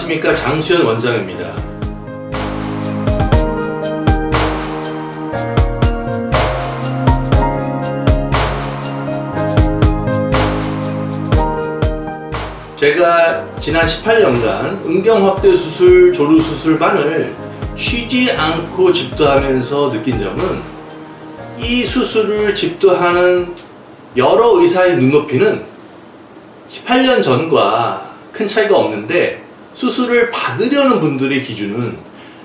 안녕하십니까, 장수현 원장입니다. 제가 지난 18년간 음경확대수술, 조루수술반을 쉬지 않고 집도하면서 느낀 점은, 이 수술을 집도하는 여러 의사의 눈높이는 18년 전과 큰 차이가 없는데, 수술을 받으려는 분들의 기준은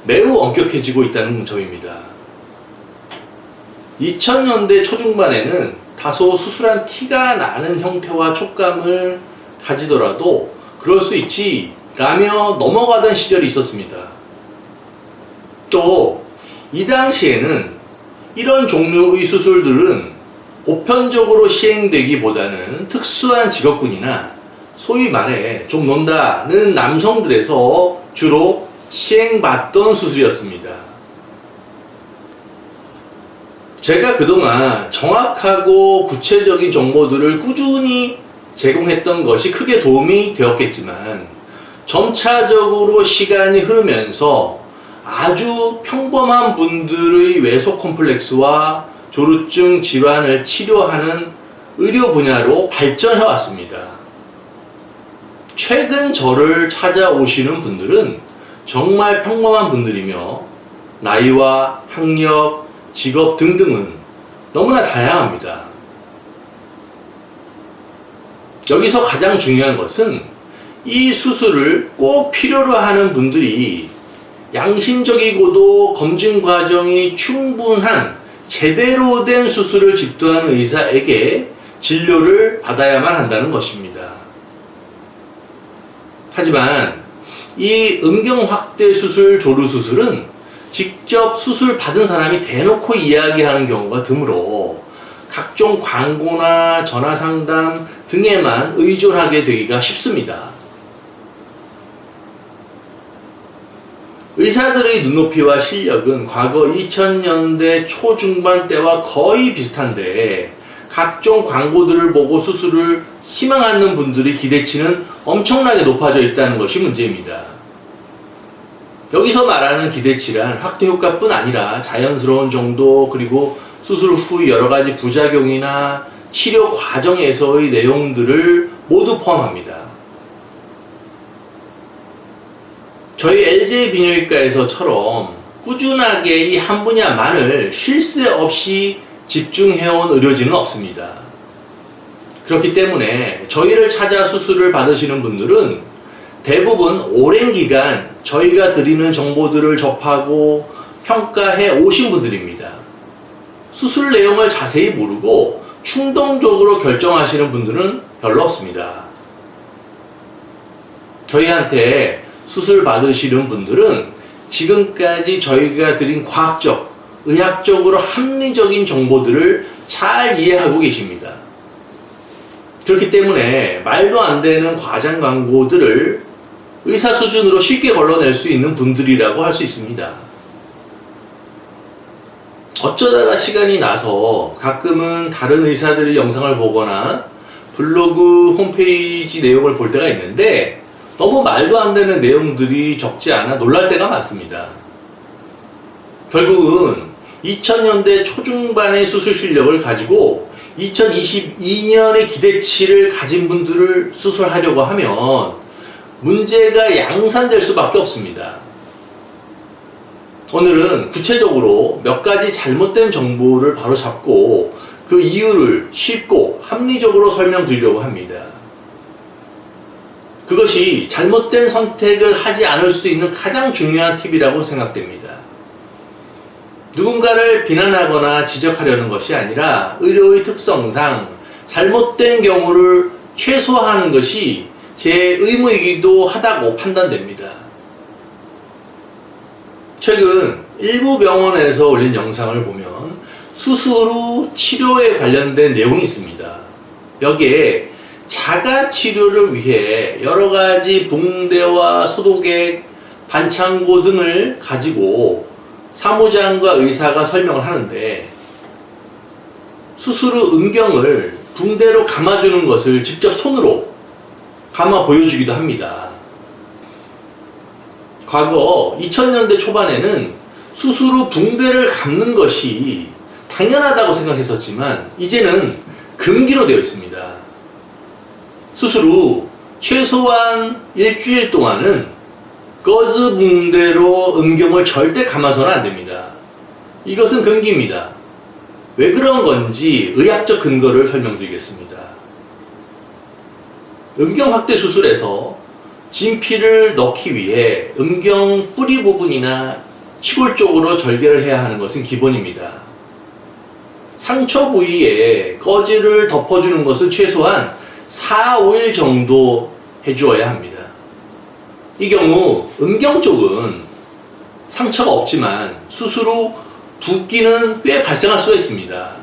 매우 엄격해지고 있다는 점입니다. 2000년대 초중반에는 다소 수술한 티가 나는 형태와 촉감을 가지더라도 그럴 수 있지 라며 넘어가던 시절이 있었습니다. 또 이 당시에는 이런 종류의 수술들은 보편적으로 시행되기보다는 특수한 직업군이나 소위 말해 좀 논다는 남성들에서 주로 시행받던 수술이었습니다. 제가 그동안 정확하고 구체적인 정보들을 꾸준히 제공했던 것이 크게 도움이 되었겠지만, 점차적으로 시간이 흐르면서 아주 평범한 분들의 외소 콤플렉스와 조루증 질환을 치료하는 의료 분야로 발전해 왔습니다. 최근 저를 찾아오시는 분들은 정말 평범한 분들이며, 나이와 학력, 직업 등등은 너무나 다양합니다. 여기서 가장 중요한 것은, 이 수술을 꼭 필요로 하는 분들이 양심적이고도 검증 과정이 충분한 제대로 된 수술을 집도하는 의사에게 진료를 받아야만 한다는 것입니다. 하지만 이 음경확대 수술, 조루 수술은 직접 수술 받은 사람이 대놓고 이야기하는 경우가 드물어 각종 광고나 전화상담 등에만 의존하게 되기가 쉽습니다. 의사들의 눈높이와 실력은 과거 2000년대 초중반 때와 거의 비슷한데, 각종 광고들을 보고 수술을 희망하는 분들의 기대치는 엄청나게 높아져 있다는 것이 문제입니다. 여기서 말하는 기대치란 확대 효과뿐 아니라 자연스러운 정도, 그리고 수술 후 여러가지 부작용이나 치료 과정에서의 내용들을 모두 포함합니다. 저희 LJ 비뇨기과에서처럼 꾸준하게 이 한 분야만을 쉴 새 없이 집중해온 의료진은 없습니다. 그렇기 때문에 저희를 찾아 수술을 받으시는 분들은 대부분 오랜 기간 저희가 드리는 정보들을 접하고 평가해 오신 분들입니다. 수술 내용을 자세히 모르고 충동적으로 결정하시는 분들은 별로 없습니다. 저희한테 수술 받으시는 분들은 지금까지 저희가 드린 과학적, 의학적으로 합리적인 정보들을 잘 이해하고 계십니다. 그렇기 때문에 말도 안 되는 과장 광고들을 의사 수준으로 쉽게 걸러낼 수 있는 분들이라고 할 수 있습니다. 어쩌다가 시간이 나서 가끔은 다른 의사들의 영상을 보거나 블로그 홈페이지 내용을 볼 때가 있는데, 너무 말도 안 되는 내용들이 적지 않아 놀랄 때가 많습니다. 결국은 2000년대 초중반의 수술 실력을 가지고 2022년의 기대치를 가진 분들을 수술하려고 하면 문제가 양산될 수밖에 없습니다. 오늘은 구체적으로 몇 가지 잘못된 정보를 바로잡고 그 이유를 쉽고 합리적으로 설명드리려고 합니다. 그것이 잘못된 선택을 하지 않을 수 있는 가장 중요한 팁이라고 생각됩니다. 누군가를 비난하거나 지적하려는 것이 아니라 의료의 특성상 잘못된 경우를 최소화하는 것이 제 의무이기도 하다고 판단됩니다. 최근 일부 병원에서 올린 영상을 보면 수술 후 치료에 관련된 내용이 있습니다. 여기에 자가 치료를 위해 여러 가지 붕대와 소독액, 반창고 등을 가지고 사무장과 의사가 설명을 하는데, 수술 후 음경을 붕대로 감아주는 것을 직접 손으로 감아 보여주기도 합니다. 과거 2000년대 초반에는 수술 후 붕대를 감는 것이 당연하다고 생각했었지만 이제는 금기로 되어 있습니다. 수술 후 최소한 일주일 동안은 거즈 붕대로 음경을 절대 감아서는 안 됩니다. 이것은 금기입니다. 왜 그런 건지 의학적 근거를 설명드리겠습니다. 음경 확대 수술에서 진피를 넣기 위해 음경 뿌리 부분이나 치골 쪽으로 절개를 해야 하는 것은 기본입니다. 상처 부위에 거즈를 덮어주는 것은 최소한 4, 5일 정도 해주어야 합니다. 이 경우 음경 쪽은 상처가 없지만 수술 후 붓기는 꽤 발생할 수가 있습니다.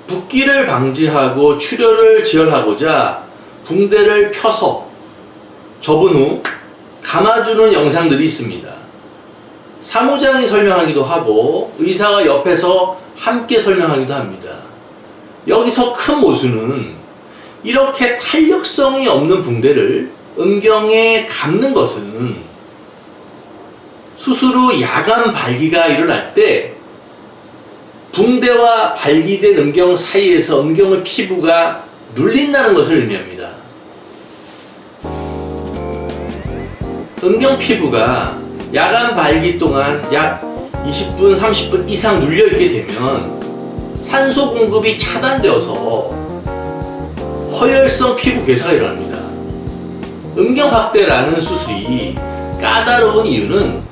붓기를 방지하고 출혈을 지혈하고자 붕대를 펴서 접은 후 감아주는 영상들이 있습니다. 사무장이 설명하기도 하고 의사가 옆에서 함께 설명하기도 합니다. 여기서 큰 모순은 이렇게 탄력성이 없는 붕대를 음경에 감는 것은 수술 후 야간 발기가 일어날 때 붕대와 발기된 음경 사이에서 음경의 피부가 눌린다는 것을 의미합니다. 음경 피부가 야간 발기 동안 약 20분, 30분 이상 눌려있게 되면 산소 공급이 차단되어서 허혈성 피부 괴사가 일어납니다. 음경 확대라는 수술이 까다로운 이유는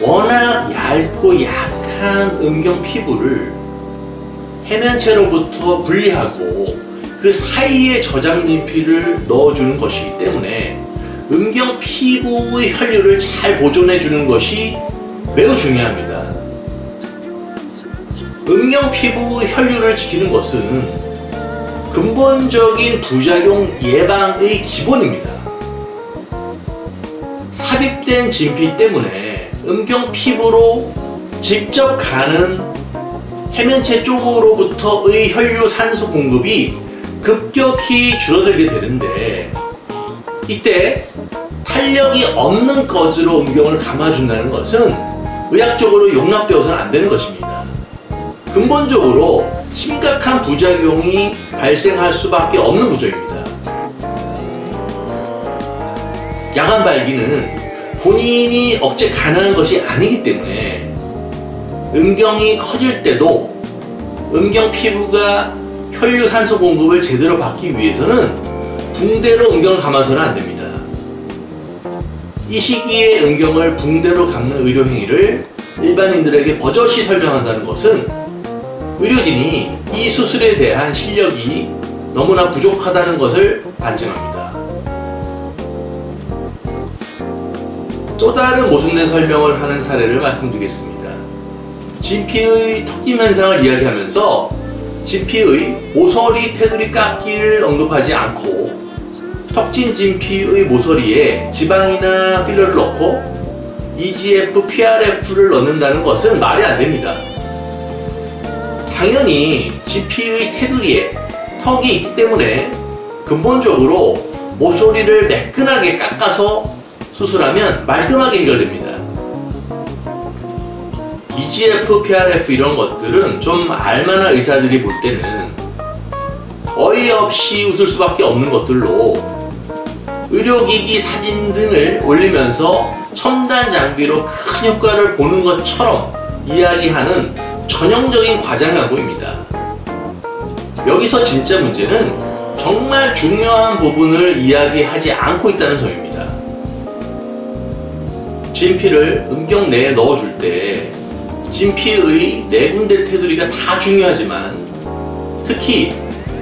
워낙 얇고 약한 음경 피부를 해면체로부터 분리하고 그 사이에 저장 진피를 넣어주는 것이기 때문에 음경 피부의 혈류를 잘 보존해주는 것이 매우 중요합니다. 음경 피부 혈류를 지키는 것은 근본적인 부작용 예방의 기본입니다. 삽입된 진피 때문에 음경 피부로 직접 가는 해면체 쪽으로부터의 혈류 산소 공급이 급격히 줄어들게 되는데 이때 탄력이 없는 거즈로 음경을 감아준다는 것은 의학적으로 용납되어서는 안 되는 것입니다. 근본적으로 심각한 부작용이 발생할 수밖에 없는 구조입니다. 야간 발기는 본인이 억제 가능한 것이 아니기 때문에 음경이 커질 때도 음경 피부가 혈류 산소 공급을 제대로 받기 위해서는 붕대로 음경을 감아서는 안 됩니다. 이 시기에 음경을 붕대로 감는 의료 행위를 일반인들에게 버젓이 설명한다는 것은 의료진이 이 수술에 대한 실력이 너무나 부족하다는 것을 반증합니다. 또 다른 모순된 설명을 하는 사례를 말씀드리겠습니다. 진피의 턱짐 현상을 이야기하면서 진피의 모서리 테두리 깎기를 언급하지 않고 턱진 진피의 모서리에 지방이나 필러를 넣고 EGF, PRF를 넣는다는 것은 말이 안 됩니다. 당연히 진피의 테두리에 턱이 있기 때문에 근본적으로 모서리를 매끈하게 깎아서 수술하면 말끔하게 해결됩니다. EGF, PRF 이런 것들은 좀 알만한 의사들이 볼 때는 어이없이 웃을 수밖에 없는 것들로 의료기기 사진 등을 올리면서 첨단 장비로 큰 효과를 보는 것처럼 이야기하는 전형적인 과장한 보입니다. 여기서 진짜 문제는 정말 중요한 부분을 이야기하지 않고 있다는 점입니다. 진피를 음경 내에 넣어줄 때 진피의 네 군데 테두리가 다 중요하지만 특히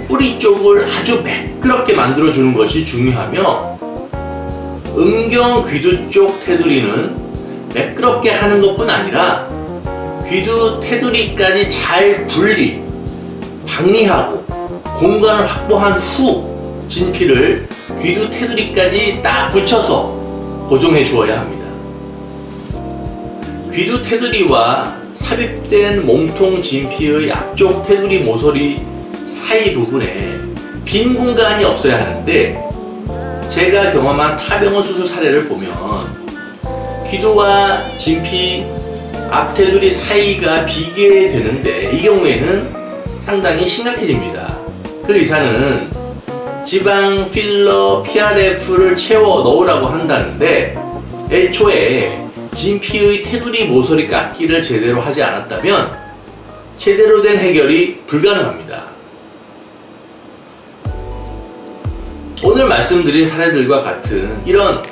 뿌리 쪽을 아주 매끄럽게 만들어주는 것이 중요하며 음경 귀두 쪽 테두리는 매끄럽게 하는 것뿐 아니라 귀두 테두리까지 잘 분리, 박리하고 공간을 확보한 후 진피를 귀두 테두리까지 딱 붙여서 고정해 주어야 합니다. 귀두 테두리와 삽입된 몸통 진피의 앞쪽 테두리 모서리 사이 부분에 빈 공간이 없어야 하는데 제가 경험한 타병원 수술 사례를 보면 기도와 진피, 앞테두리 사이가 비게 되는데 이 경우에는 상당히 심각해집니다. 그 의사는 지방 필러 PRF를 채워 넣으라고 한다는데 애초에 진피의 테두리 모서리 깎기를 제대로 하지 않았다면 제대로 된 해결이 불가능합니다. 오늘 말씀드린 사례들과 같은 이런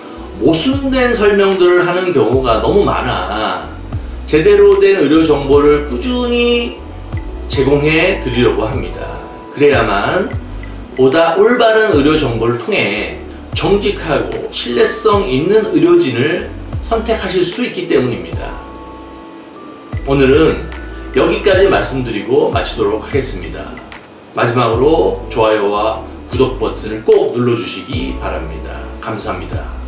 모순된 설명들을 하는 경우가 너무 많아 제대로 된 의료 정보를 꾸준히 제공해 드리려고 합니다. 그래야만 보다 올바른 의료 정보를 통해 정직하고 신뢰성 있는 의료진을 선택하실 수 있기 때문입니다. 오늘은 여기까지 말씀드리고 마치도록 하겠습니다. 마지막으로 좋아요와 구독 버튼을 꼭 눌러주시기 바랍니다. 감사합니다.